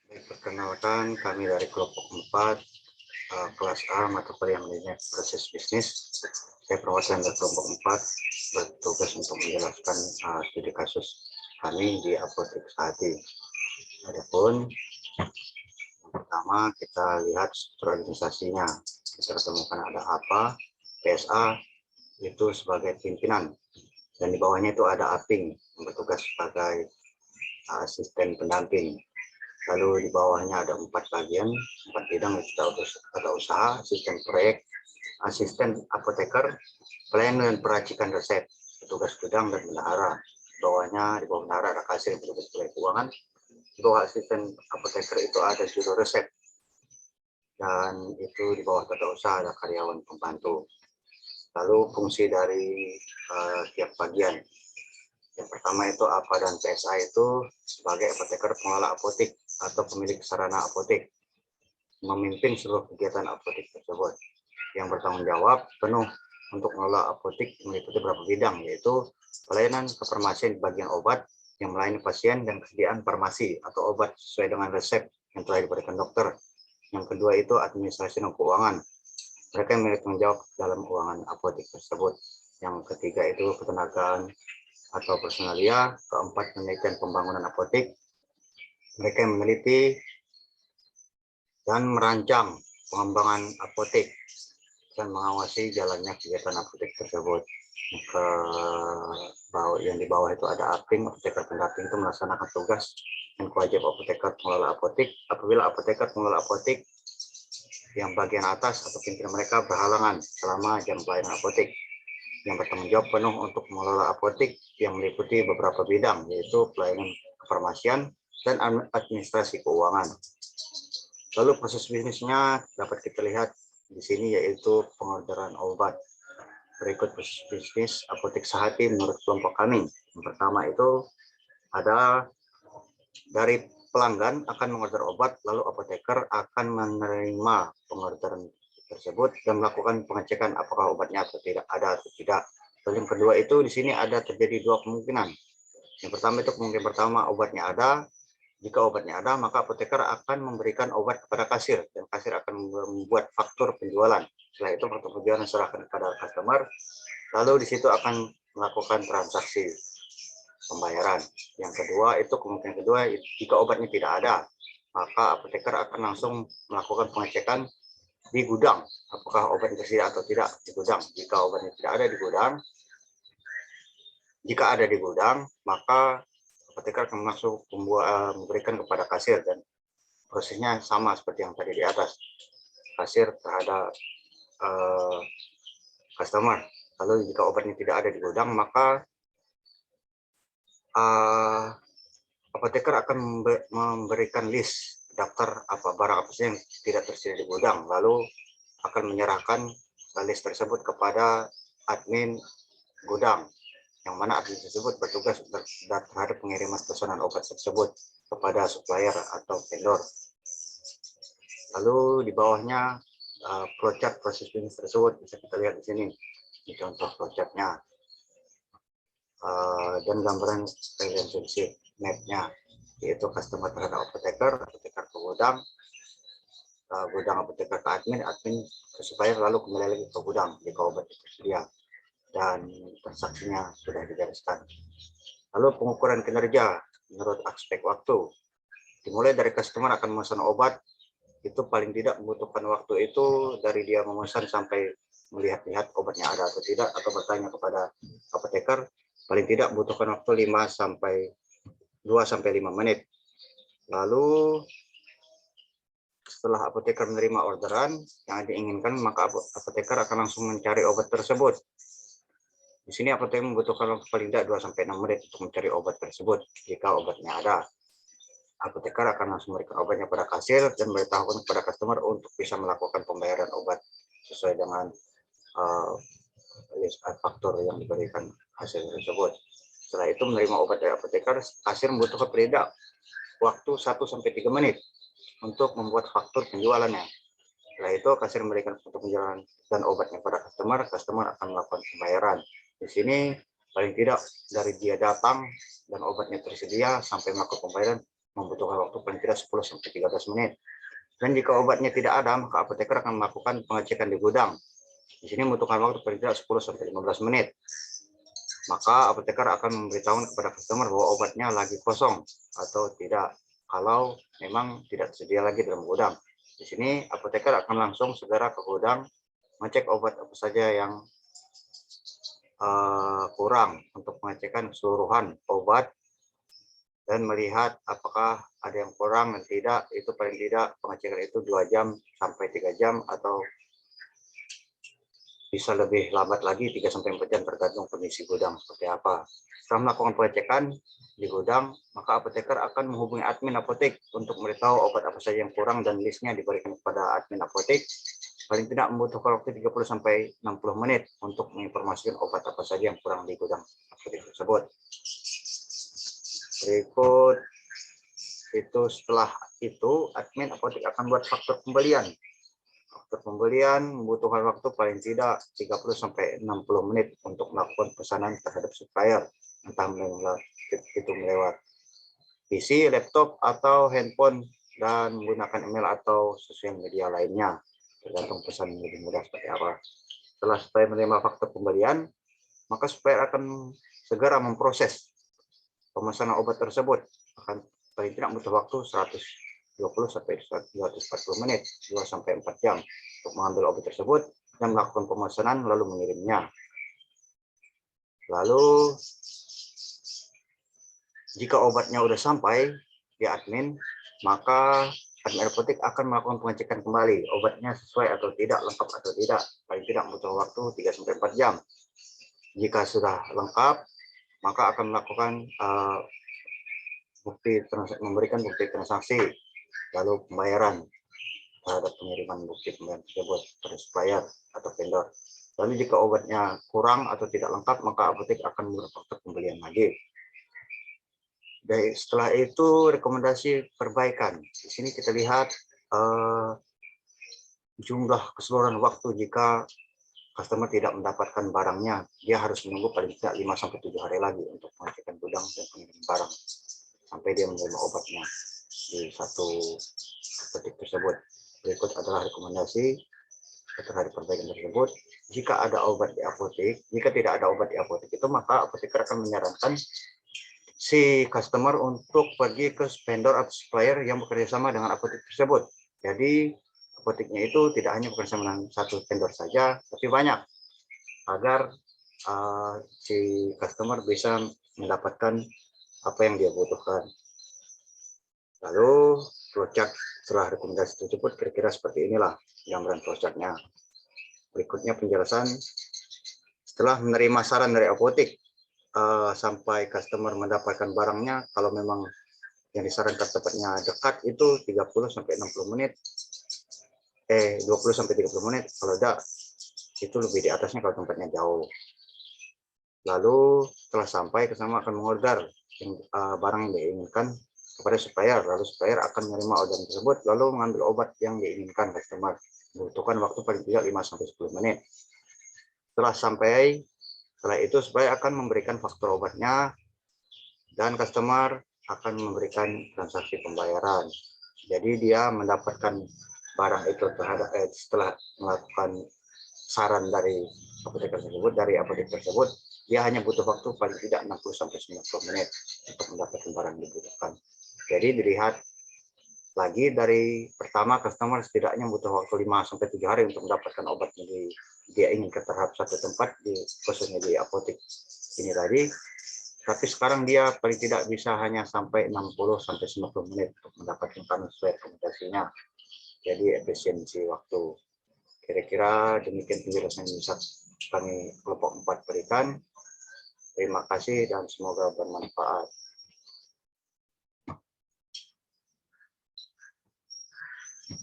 Baik, perkenalkan kami dari kelompok 4 kelas A mata kuliah manajemen proses bisnis. Saya perwakilan dari kelompok 4 bertugas untuk menjelaskan studi kasus kami di apotek Sehati. Adapun yang pertama kita lihat struktur organisasinya. Kita ketemukan ada apa, PSA itu sebagai pimpinan, dan di bawahnya itu ada APING yang bertugas sebagai asisten pendamping. Lalu di bawahnya ada 4 bagian, 4 bidang, ada usaha, asisten proyek, asisten apoteker, pelayanan dan peracikan resep, petugas gudang dan bendahara. Di bawah bendahara ada kasir, petugas wilayah keuangan. Di bawah asisten apoteker itu ada juru resep, dan itu di bawah tata usaha ada karyawan pembantu. Lalu fungsi dari tiap bagian. Yang pertama itu APA dan PSA itu sebagai apoteker pengelola apotek atau pemilik sarana apotek, memimpin seluruh kegiatan apotek tersebut, yang bertanggung jawab penuh untuk mengelola apotek meliputi beberapa bidang, yaitu pelayanan kefarmasian di bagian obat yang melayani pasien dan kesediaan farmasi atau obat sesuai dengan resep yang telah diberikan dokter. Yang kedua itu administrasi dan keuangan, mereka yang memiliki tanggung jawab dalam keuangan apotek tersebut. Yang ketiga itu ketenagaan atau personalia. Keempat, penelitian pembangunan apotek, mereka yang meneliti dan merancang pengembangan apotek dan mengawasi jalannya kegiatan apotek tersebut. Yang di bawah itu ada APING, apoteker pendamping, itu melaksanakan tugas dan kewajiban apoteker pengelola apotek apabila apoteker pengelola apotek yang bagian atas atau pimpinan mereka berhalangan selama jam pelayanan apotek, yang bertanggung jawab penuh untuk mengelola apotek yang meliputi beberapa bidang, yaitu pelayanan kefarmasian dan administrasi keuangan. Lalu proses bisnisnya dapat kita lihat di sini, yaitu pengorderan obat. Berikut proses bisnis apotek Sehati menurut kelompok kami. Yang pertama itu ada dari pelanggan akan mengorder obat, lalu apoteker akan menerima pengorderan tersebut dan melakukan pengecekan apakah obatnya ada atau tidak. Lalu yang kedua itu di sini ada terjadi dua kemungkinan. Yang pertama itu kemungkinan pertama, obatnya ada. Jika obatnya ada, maka apoteker akan memberikan obat kepada kasir, dan kasir akan membuat faktur penjualan. Setelah itu faktur penjualan diserahkan kepada customer, lalu di situ akan melakukan transaksi pembayaran. Yang kedua itu kemungkinan kedua, jika obatnya tidak ada, maka apoteker akan langsung melakukan pengecekan di gudang, apakah obat tersedia atau tidak di gudang. Jika obatnya tidak ada di gudang, jika ada di gudang, maka apoteker akan langsung memberikan kepada kasir, dan prosesnya sama seperti yang tadi di atas, kasir terhadap customer. Lalu jika obatnya tidak ada di gudang, maka apoteker akan memberikan list daftar barang apa saja yang tidak tersedia di gudang, lalu akan menyerahkan list tersebut kepada admin gudang, yang mana admin tersebut bertugas terhadap pengiriman pesanan obat tersebut kepada supplier atau vendor. Lalu di bawahnya flowchart proses bisnis tersebut bisa kita lihat di sini, di contoh flowchartnya, dan gambaran relationship map-nya, yaitu customer terhadap apoteker, apoteker ke gudang, gudang apoteker ke admin, admin ke supplier, lalu kembali lagi ke gudang jika obat tersedia dan transaksinya sudah dibereskan. Lalu pengukuran kinerja menurut aspek waktu, dimulai dari customer akan memesan obat, itu paling tidak membutuhkan waktu itu dari dia memesan sampai melihat-lihat obatnya ada atau tidak, atau bertanya kepada apoteker, paling tidak membutuhkan waktu 2-5 menit. Lalu setelah apoteker menerima orderan yang diinginkan, maka apoteker akan langsung mencari obat tersebut. Di sini apoteker membutuhkan waktu paling tidak 2-6 menit untuk mencari obat tersebut. Jika obatnya ada, apoteker akan langsung memberikan obatnya pada kasir dan memberitahukan kepada customer untuk bisa melakukan pembayaran obat sesuai dengan faktur yang diberikan hasil tersebut. Setelah itu menerima obat dari apoteker, kasir membutuhkan paling waktu 1-3 menit untuk membuat faktur penjualannya. Setelah itu kasir memberikan faktur penjualan dan obatnya pada customer, customer akan melakukan pembayaran. Di sini paling tidak dari dia datang dan obatnya tersedia sampai melakukan pembayaran membutuhkan waktu paling tidak 10 sampai 13 menit. Dan jika obatnya tidak ada, maka apoteker akan melakukan pengecekan di gudang. Di sini membutuhkan waktu paling tidak 10 sampai 15 menit. Maka apoteker akan memberitahukan kepada customer bahwa obatnya lagi kosong atau tidak, kalau memang tidak tersedia lagi dalam gudang. Di sini apoteker akan langsung segera ke gudang, mengecek obat apa saja yang kurang untuk pengecekan keseluruhan obat dan melihat apakah ada yang kurang dan tidak. Itu paling tidak pengecekan itu 2 jam sampai 3 jam atau bisa lebih lambat lagi 3 sampai 4 jam tergantung kondisi gudang seperti apa. Setelah melakukan pengecekan di gudang, maka apoteker akan menghubungi admin apotek untuk memberitahu obat apa saja yang kurang dan listnya diberikan kepada admin apotek. Paling tidak membutuhkan waktu 30 sampai 60 menit untuk menginformasikan obat apa saja yang kurang di gudang apotek tersebut. Berikut itu, setelah itu admin apotek akan buat faktur pembelian. Faktur pembelian membutuhkan waktu paling tidak 30 sampai 60 menit untuk melakukan pesanan terhadap supplier, entah itu melewat PC, laptop, atau handphone, dan menggunakan email atau sosial media lainnya, tergantung pesan yang lebih mudah seperti apa. Setelah supplier menerima faktur pembelian, maka supplier akan segera memproses pemesanan obat tersebut. Akan paling tidak butuh waktu 120 sampai 240 menit, 2 sampai 4 jam untuk mengambil obat tersebut dan melakukan pemesanan lalu mengirimnya. Lalu jika obatnya sudah sampai di admin, maka admin apotek akan melakukan pengecekan kembali obatnya sesuai atau tidak, lengkap atau tidak. Paling tidak butuh waktu 3 sampai 4 jam. Jika sudah lengkap, maka akan melakukan memberikan bukti transaksi, lalu pembayaran terhadap pengiriman bukti pembayaran tersebut pada supplier atau vendor. Lalu jika obatnya kurang atau tidak lengkap, maka apotek akan membuat faktur pembelian lagi. Dan setelah itu rekomendasi perbaikan. Di sini kita lihat jumlah keseluruhan waktu jika customer tidak mendapatkan barangnya, dia harus menunggu paling tidak 5 sampai 7 hari lagi untuk pengecekan gudang dan pengiriman barang sampai dia menerima obatnya di satu apotek tersebut. Berikut adalah rekomendasi terhadap perbaikan tersebut. Jika ada obat di apotek, jika tidak ada obat di apotek itu, maka apoteker akan menyarankan si customer untuk pergi ke vendor atau supplier yang bekerja sama dengan apotek tersebut. Jadi apoteknya itu tidak hanya bekerja sama dengan satu vendor saja, tapi banyak, agar si customer bisa mendapatkan apa yang dia butuhkan. Lalu flowchart setelah rekomendasi tersebut kira-kira seperti inilah gambaran flowchartnya. Berikutnya penjelasan setelah menerima saran dari apotek sampai customer mendapatkan barangnya. Kalau memang yang disarankan tempatnya dekat itu 30 sampai 60 menit, 20 sampai 30 menit. Kalau tidak, itu lebih di atasnya kalau tempatnya jauh. Lalu setelah sampai, customer akan mengorder barang yang diinginkan kepada supplier. Lalu supplier akan menerima orderan tersebut, lalu mengambil obat yang diinginkan customer. Membutuhkan waktu paling tidak 5 sampai 10 menit. Setelah itu supplier akan memberikan faktur obatnya dan customer akan memberikan transaksi pembayaran. Jadi dia mendapatkan barang itu setelah melakukan saran dari apotek tersebut, dia hanya butuh waktu paling tidak 60 sampai 90 menit untuk mendapatkan barang yang dibutuhkan. Jadi dilihat lagi dari pertama, customer setidaknya butuh waktu 5 sampai 7 hari untuk mendapatkan obat yang dia inginkan terhadap satu tempat, khususnya di apotek ini tadi. Tapi sekarang dia paling tidak bisa hanya sampai 60 sampai 90 menit untuk mendapatkan karena sesuai rekomendasinya. Jadi efisiensi waktu. Kira-kira demikian penjelasan yang bisa kami kelompok 4 berikan. Terima kasih dan semoga bermanfaat.